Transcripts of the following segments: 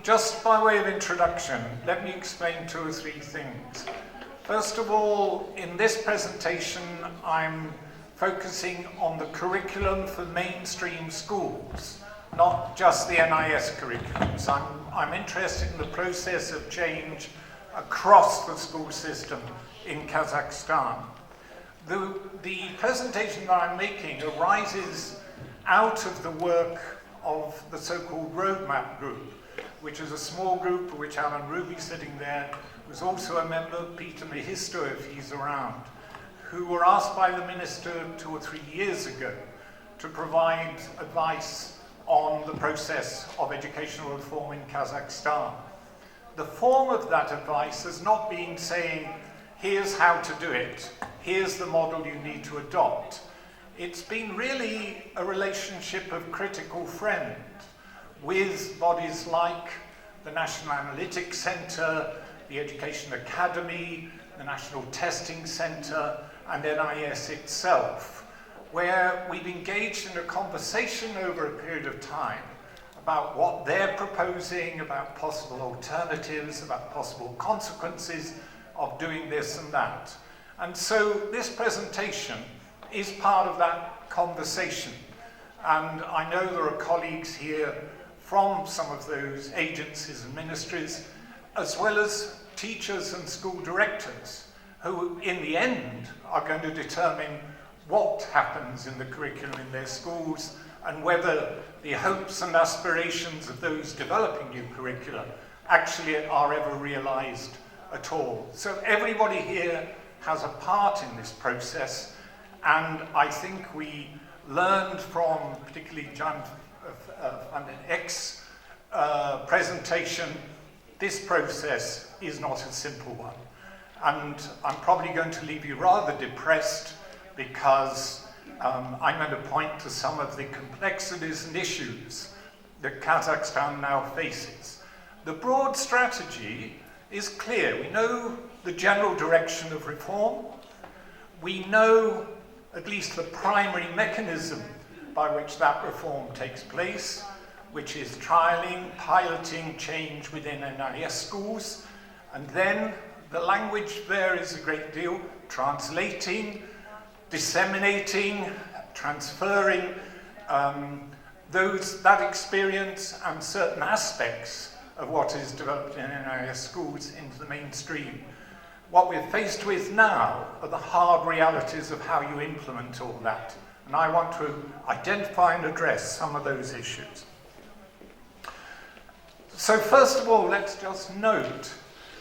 Just by way of introduction, let me explain 2 or 3 things. First of all, in this presentation, I'm focusing on the curriculum for mainstream schools, not just the NIS curriculums. I'm interested in the process of change across the school system in Kazakhstan. The presentation that I'm making arises out of the work of the so-called Roadmap Group, which is a small group for which Alan Ruby, sitting there, was also a member, Peter Mehisto, if he's around, who were asked by the minister 2 or 3 years ago to provide advice on the process of educational reform in Kazakhstan. The form of that advice has not been saying, here's how to do it, here's the model you need to adopt. It's been really a relationship of critical friend with bodies like the National Analytics Center, the Education Academy, the National Testing Center, and NIS itself, where we've engaged in a conversation over a period of time about what they're proposing, about possible alternatives, about possible consequences of doing this and that. And so this presentation is part of that conversation. And I know there are colleagues here from some of those agencies and ministries, as well as teachers and school directors, who in the end are going to determine what happens in the curriculum in their schools and whether the hopes and aspirations of those developing new curricula actually are ever realized at all. So everybody here has a part in this process, and I think we learned from particularly Jan van den Eck's presentation, this process is not a simple one. And I'm probably going to leave you rather depressed because I'm going to point to some of the complexities and issues that Kazakhstan now faces. The broad strategy is clear. We know the general direction of reform. We know at least the primary mechanism by which that reform takes place, which is trialing, piloting change within NIS schools, and then the language there is a great deal, translating, disseminating, transferring that experience and certain aspects of what is developed in NIS schools into the mainstream. What we're faced with now are the hard realities of how you implement all that. And I want to identify and address some of those issues. So first of all, let's just note,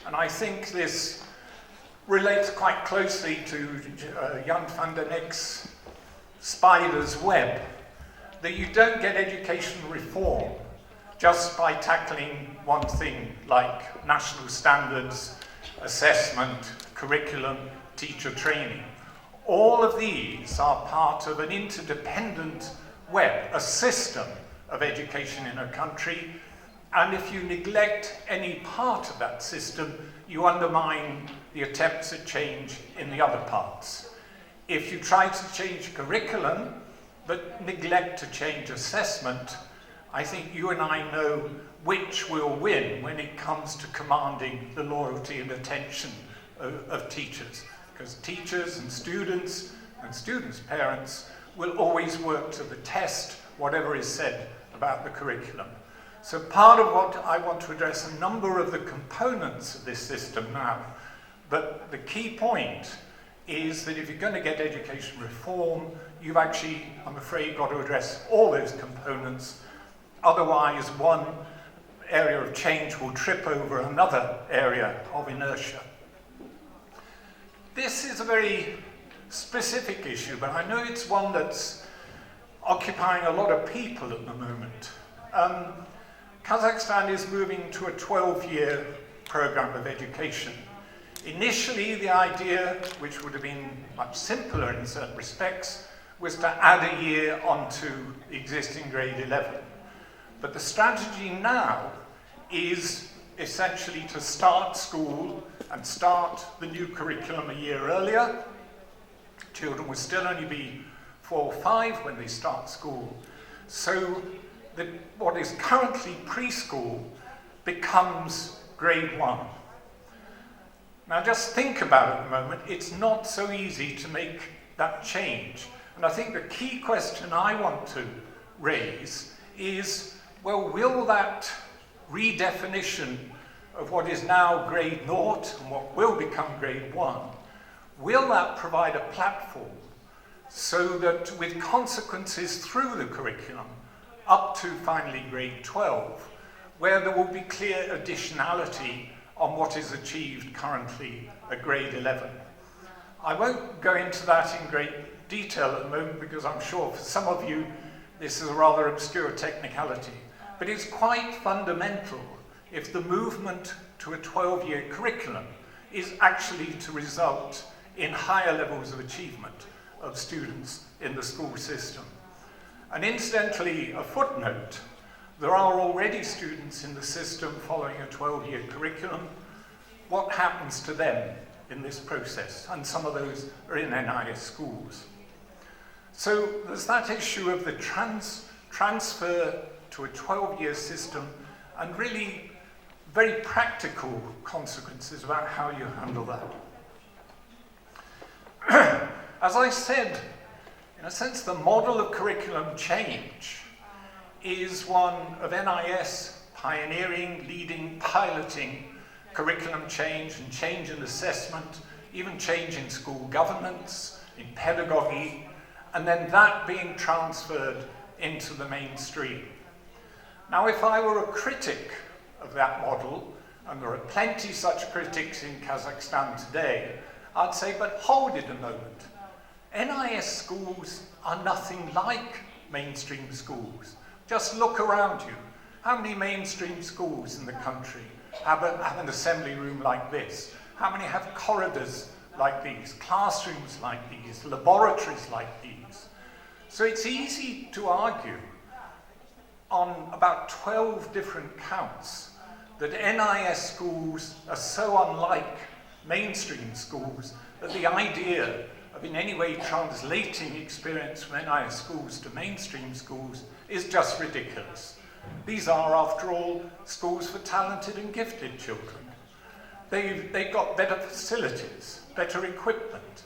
and I think this relates quite closely to Jan van den Eck's spider's web, that you don't get education reform just by tackling one thing like national standards, assessment, curriculum, teacher training. All of these are part of an interdependent web, a system of education in a country, and if you neglect any part of that system, you undermine the attempts at change in the other parts. If you try to change curriculum, but neglect to change assessment, I think you and I know which will win when it comes to commanding the loyalty and attention of teachers. Because teachers and students' parents will always work to the test whatever is said about the curriculum. So part of what I want to address a number of the components of this system now, but the key point is that if you're going to get education reform, you've actually, I'm afraid, got to address all those components. Otherwise, one area of change will trip over another area of inertia. This is a very specific issue, but I know it's one that's occupying a lot of people at the moment. Kazakhstan is moving to a 12-year program of education. Initially, the idea, which would have been much simpler in certain respects, was to add a year onto the existing grade 11. But the strategy now is essentially to start school and start the new curriculum a year earlier. Children will still only be 4 or 5 when they start school. So what is currently preschool becomes grade 1. Now just think about it a moment, it's not so easy to make that change. And I think the key question I want to raise is, well, will that redefinition of what is now grade 0 and what will become grade 1, will that provide a platform so that with consequences through the curriculum up to finally grade 12, where there will be clear additionality on what is achieved currently at grade 11. I won't go into that in great detail at the moment because I'm sure for some of you this is a rather obscure technicality, but it's quite fundamental if the movement to a 12-year curriculum is actually to result in higher levels of achievement of students in the school system. And incidentally, a footnote, there are already students in the system following a 12-year curriculum. What happens to them in this process? And some of those are in NIS schools. So there's that issue of the transfer to a 12-year system and really very practical consequences about how you handle that. As I said, in a sense, the model of curriculum change is one of NIS pioneering, leading, piloting curriculum change and change in assessment, even change in school governance, in pedagogy, and then that being transferred into the mainstream. Now, if I were a critic of that model, and there are plenty such critics in Kazakhstan today, I'd say, but hold it a moment. NIS schools are nothing like mainstream schools. Just look around you. How many mainstream schools in the country have an assembly room like this? How many have corridors like these, classrooms like these, laboratories like these? So it's easy to argue on about 12 different counts that NIS schools are so unlike mainstream schools that the idea of in any way translating experience from NIS schools to mainstream schools is just ridiculous. These are, after all, schools for talented and gifted children. They've got better facilities, better equipment.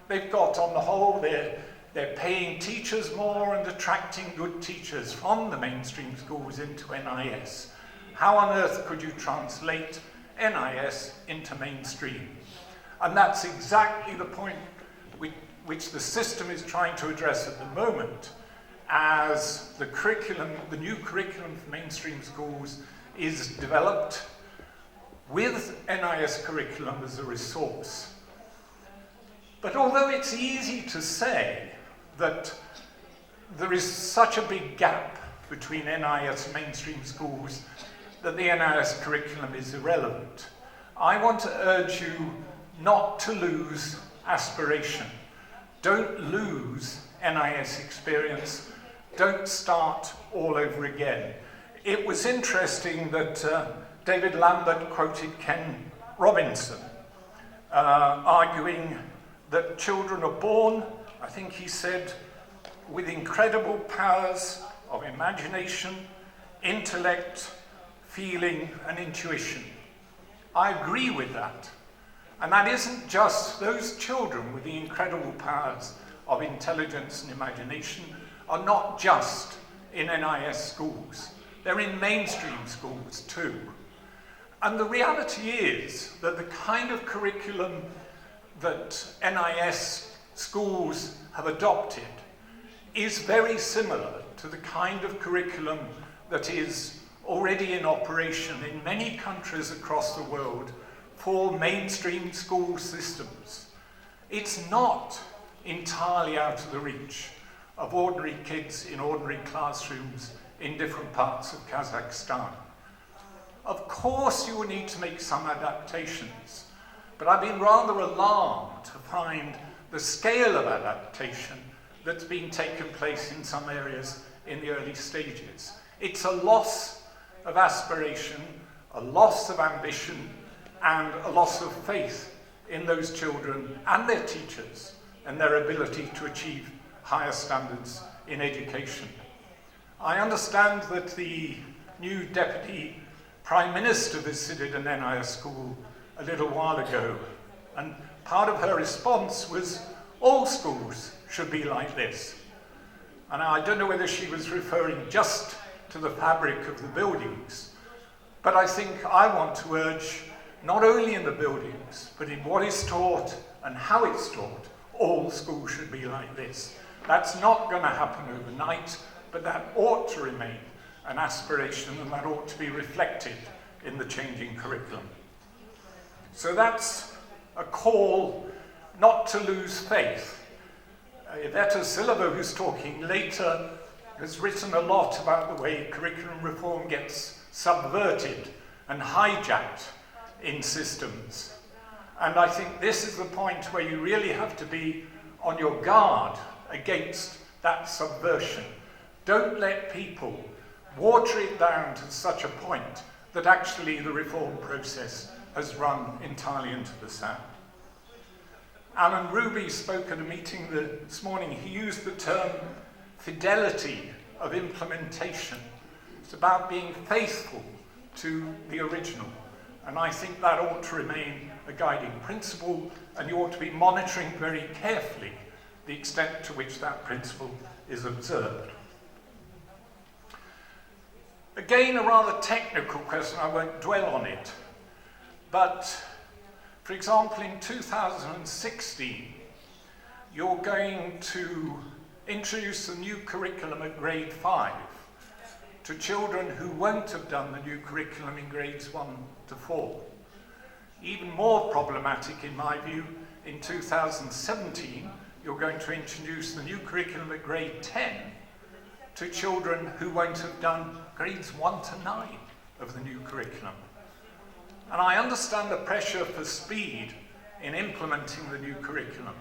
They've got, on the whole, they're paying teachers more and attracting good teachers from the mainstream schools into NIS. How on earth could you translate NIS into mainstream? And that's exactly the point which the system is trying to address at the moment as the curriculum, the new curriculum for mainstream schools is developed with NIS curriculum as a resource. But although it's easy to say that there is such a big gap between NIS and mainstream schools that the NIS curriculum is irrelevant, I want to urge you not to lose aspiration. Don't lose NIS experience. Don't start all over again. It was interesting that David Lambert quoted Ken Robinson, arguing that children are born, I think he said, with incredible powers of imagination, intellect, feeling, and intuition. I agree with that. And that isn't just those children with the incredible powers of intelligence and imagination are not just in NIS schools. They're in mainstream schools too. And the reality is that the kind of curriculum that NIS schools have adopted is very similar to the kind of curriculum that is already in operation in many countries across the world for mainstream school systems. It's not entirely out of the reach of ordinary kids in ordinary classrooms in different parts of Kazakhstan. Of course you will need to make some adaptations, but I've been rather alarmed to find the scale of adaptation that's been taking place in some areas in the early stages. It's a loss of aspiration, a loss of ambition, and a loss of faith in those children and their teachers and their ability to achieve higher standards in education. I understand that the new Deputy Prime Minister visited an NIS school a little while ago, and part of her response was, all schools should be like this. And I don't know whether she was referring just to the fabric of the buildings, but I think I want to urge, not only in the buildings, but in what is taught and how it's taught, all schools should be like this. That's not going to happen overnight, but that ought to remain an aspiration, and that ought to be reflected in the changing curriculum. So that's a call not to lose faith. Iveta Silva, who's talking later, has written a lot about the way curriculum reform gets subverted and hijacked in systems. And I think this is the point where you really have to be on your guard against that subversion. Don't let people water it down to such a point that actually the reform process has run entirely into the sand. Alan Ruby spoke at a meeting this morning. He used the term fidelity of implementation. It's about being faithful to the original. And I think that ought to remain a guiding principle, and you ought to be monitoring very carefully the extent to which that principle is observed. Again, a rather technical question, I won't dwell on it. But, for example, in 2016, you're going to introduce a new curriculum at grade 5 to children who won't have done the new curriculum in grades 1 to 4. Even more problematic, in my view, in 2017, you're going to introduce the new curriculum at grade 10 to children who won't have done grades 1 to 9 of the new curriculum. And I understand the pressure for speed in implementing the new curriculum,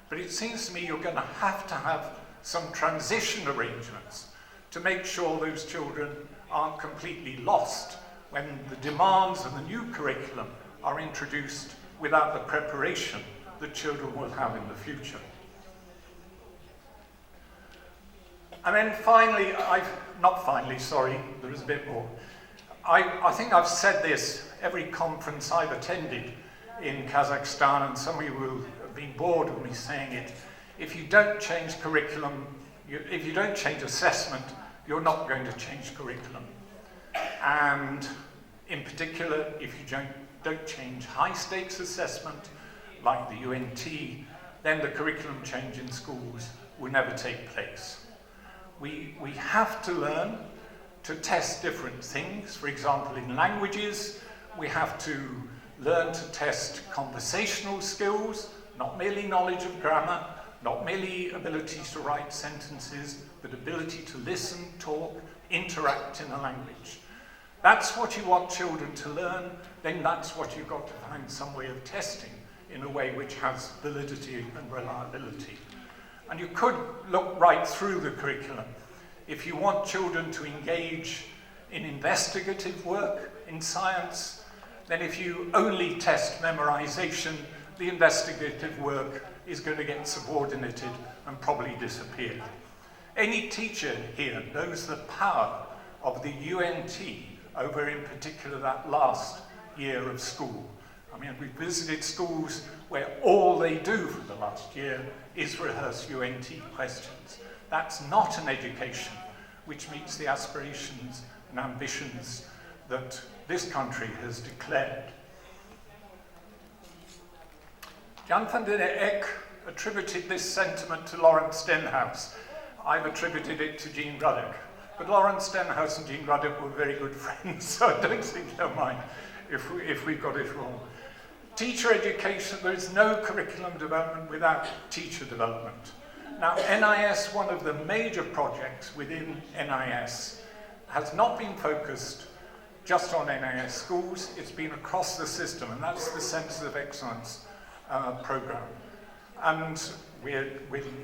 but it seems to me you're going to have some transition arrangements to make sure those children aren't completely lost when the demands of the new curriculum are introduced without the preparation that children will have in the future. And then finally, there is a bit more. I think I've said this every conference I've attended in Kazakhstan, and some of you will have been bored of me saying it. If you don't change curriculum, if you don't change assessment, you're not going to change curriculum. And in particular, if you don't change high-stakes assessment, like the UNT, then the curriculum change in schools will never take place. We have to learn to test different things. For example, in languages, we have to learn to test conversational skills, not merely knowledge of grammar, not merely ability to write sentences, but ability to listen, talk, interact in a language. That's what you want children to learn, then that's what you've got to find some way of testing in a way which has validity and reliability. And you could look right through the curriculum. If you want children to engage in investigative work in science, then if you only test memorization, the investigative work is going to get subordinated and probably disappear. Any teacher here knows the power of the UNT over, in particular, that last year of school. I mean, we visited schools where all they do for the last year is rehearse UNT questions. That's not an education which meets the aspirations and ambitions that this country has declared. Jan van der Eck attributed this sentiment to Lawrence Stenhouse. I've attributed it to Jean Ruddock. But Lawrence Stenhouse and Jean Ruddock were very good friends, so I don't think they'll mind if we've got it wrong. Teacher education, there is no curriculum development without teacher development. Now, NIS, one of the major projects within NIS, has not been focused just on NIS schools, it's been across the system, and that's the Centres of Excellence program. And we're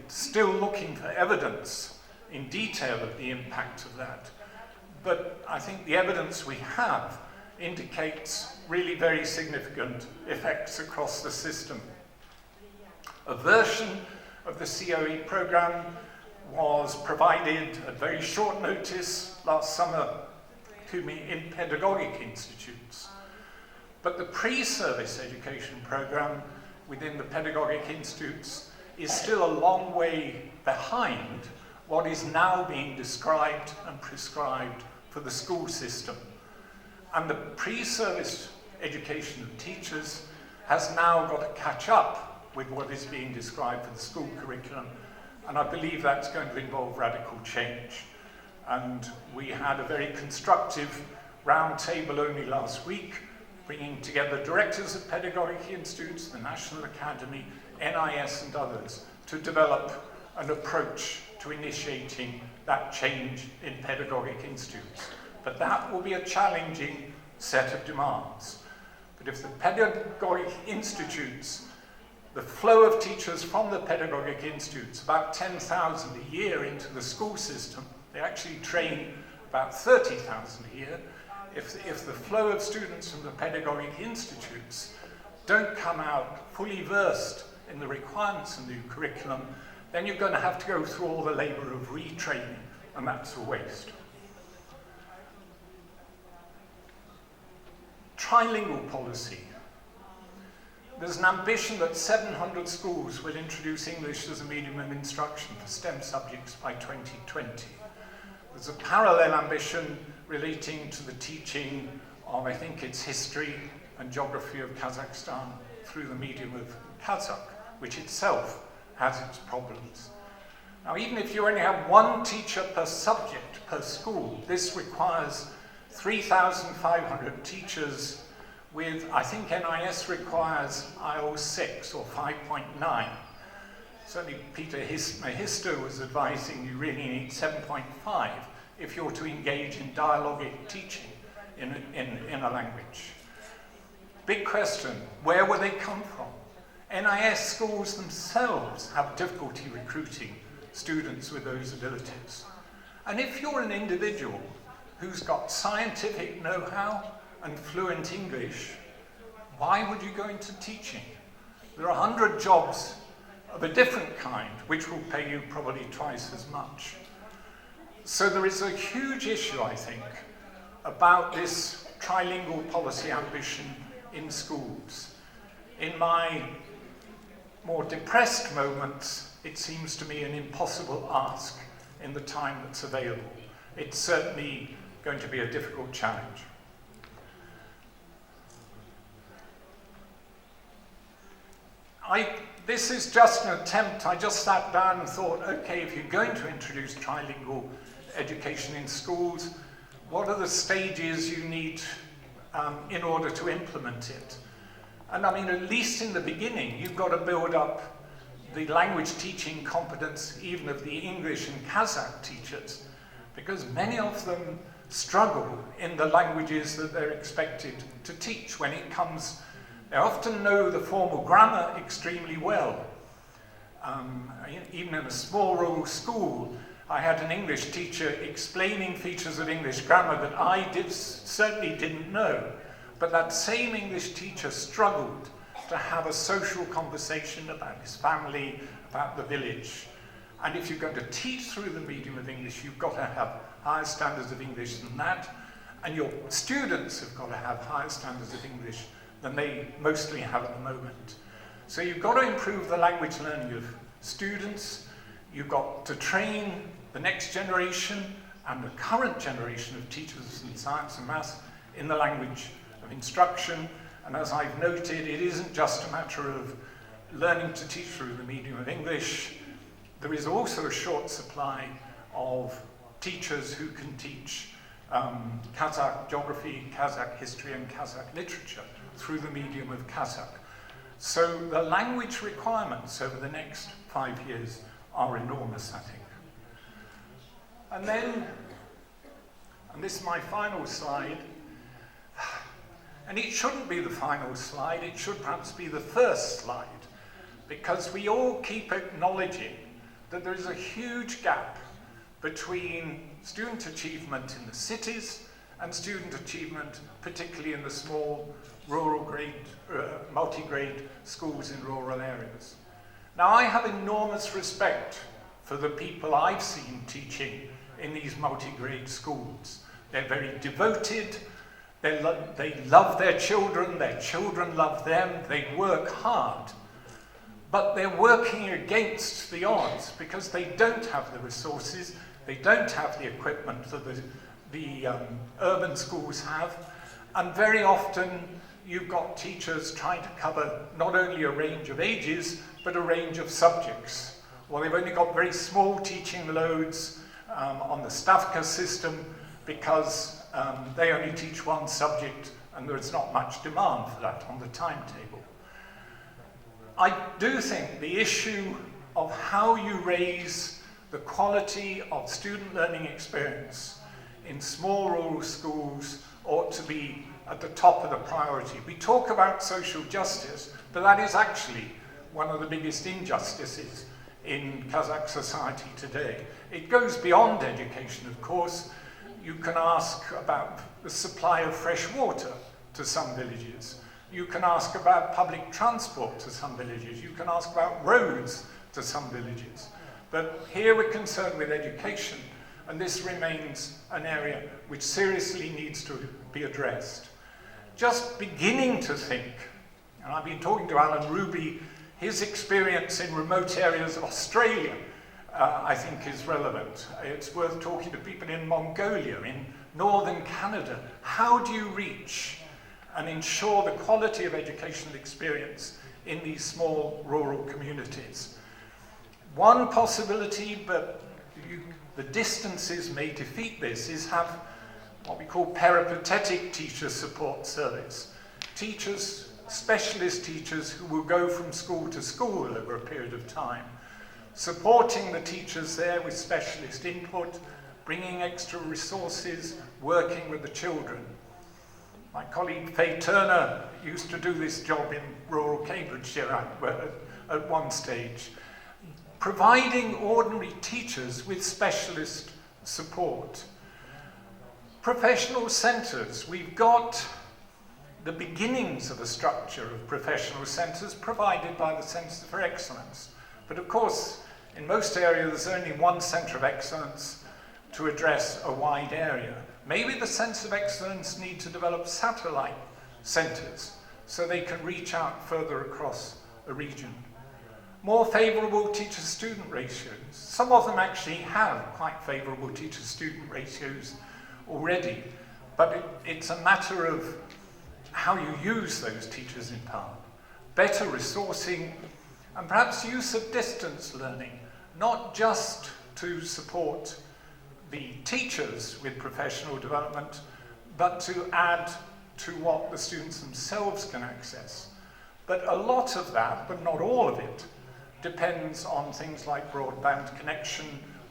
still looking for evidence in detail of the impact of that. But I think the evidence we have indicates really very significant effects across the system. A version of the COE program was provided at very short notice last summer to me in pedagogic institutes. But the pre-service education program within the pedagogic institutes is still a long way behind what is now being described and prescribed for the school system. And the pre-service education of teachers has now got to catch up with what is being described for the school curriculum, and I believe that's going to involve radical change. And we had a very constructive round table only last week, bringing together directors of pedagogic institutes, the National Academy, NIS and others, to develop an approach to initiating that change in pedagogic institutes. But that will be a challenging set of demands. But if the pedagogic institutes, the flow of teachers from the pedagogic institutes, about 10,000 a year into the school system, they actually train about 30,000 a year. If the flow of students from the pedagogic institutes don't come out fully versed in the requirements of the new curriculum, then you're going to have to go through all the labor of retraining, and that's a waste. Trilingual policy. There's an ambition that 700 schools will introduce English as a medium of instruction for STEM subjects by 2020. There's a parallel ambition relating to the teaching of, I think it's history and geography of Kazakhstan through the medium of Kazakh, which itself has its problems. Now, even if you only have one teacher per subject per school, this requires 3,500 teachers with, I think NIS requires IO 6 or 5.9. Certainly Peter Mahisto was advising you really need 7.5 if you're to engage in dialogic teaching in a language. Big question, where will they come from? NIS schools themselves have difficulty recruiting students with those abilities. And if you're an individual who's got scientific know-how and fluent English, why would you go into teaching? There are 100 jobs of a different kind which will pay you probably twice as much. So there is a huge issue, I think, about this trilingual policy ambition in schools. In my more depressed moments, it seems to me an impossible ask in the time that's available. It's certainly going to be a difficult challenge. This is just an attempt. I just sat down and thought, okay, if you're going to introduce trilingual education in schools, what are the stages you need in order to implement it? And I mean, at least in the beginning, you've got to build up the language teaching competence even of the English and Kazakh teachers, because many of them struggle in the languages that they're expected to teach. When it comes, they often know the formal grammar extremely well. Even in a small rural school, I had an English teacher explaining features of English grammar that I certainly didn't know. But that same English teacher struggled to have a social conversation about his family, about the village. And if you're going to teach through the medium of English, you've got to have higher standards of English than that. And your students have got to have higher standards of English than they mostly have at the moment. So you've got to improve the language learning of students. You've got to train the next generation and the current generation of teachers in science and maths in the language of instruction. And as I've noted, it isn't just a matter of learning to teach through the medium of English. There is also a short supply of teachers who can teach Kazakh geography, Kazakh history, and Kazakh literature through the medium of Kazakh. So the language requirements over the next 5 years are enormous, I think. And then, and this is my final slide, and it shouldn't be the final slide, it should perhaps be the first slide, because we all keep acknowledging that there is a huge gap between student achievement in the cities and student achievement, particularly in the small rural grade, multi-grade schools in rural areas. Now, I have enormous respect for the people I've seen teaching in these multi-grade schools. They're very devoted, they love their children love them, they work hard. But they're working against the odds because they don't have the resources, they don't have the equipment that the urban schools have, and very often you've got teachers trying to cover not only a range of ages, but a range of subjects. Well, they've only got very small teaching loads on the Stavka system because they only teach one subject and there's not much demand for that on the timetable. I do think the issue of how you raise the quality of student learning experience in small rural schools ought to be at the top of the priority. We talk about social justice, but that is actually one of the biggest injustices in Kazakh society today. It goes beyond education, of course. You can ask about the supply of fresh water to some villages. You can ask about public transport to some villages. You can ask about roads to some villages. But here we're concerned with education, and this remains an area which seriously needs to be addressed. Just beginning to think, and I've been talking to Alan Ruby, his experience in remote areas of Australia, I think is relevant. It's worth talking to people in Mongolia, in northern Canada. How do you reach and ensure the quality of educational experience in these small rural communities? One possibility, but the distances may defeat this, is have what we call peripatetic teacher support service. Teachers, specialist teachers who will go from school to school over a period of time, supporting the teachers there with specialist input, bringing extra resources, working with the children. My colleague Faye Turner used to do this job in rural Cambridgeshire at one stage, providing ordinary teachers with specialist support. Professional centres, we've got the beginnings of a structure of professional centres provided by the Centres for Excellence. But of course, in most areas, there's only one centre of excellence to address a wide area. Maybe the Centres of Excellence need to develop satellite centres so they can reach out further across a region. More favourable teacher-student ratios. Some of them actually have quite favourable teacher-student ratios already, but it's a matter of how you use those teachers in power. Better resourcing, and perhaps use of distance learning, not just to support the teachers with professional development, but to add to what the students themselves can access. But a lot of that, but not all of it, depends on things like broadband connection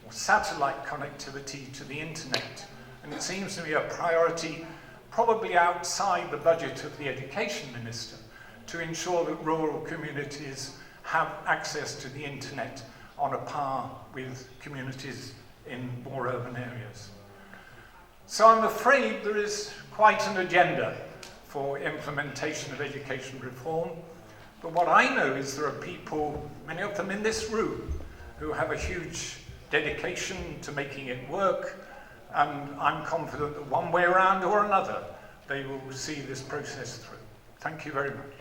or satellite connectivity to the internet. And it seems to me a priority, probably outside the budget of the education minister, to ensure that rural communities have access to the internet on a par with communities in more urban areas. So I'm afraid there is quite an agenda for implementation of education reform. But what I know is there are people, many of them in this room, who have a huge dedication to making it work, and I'm confident that one way around or another, they will see this process through. Thank you very much.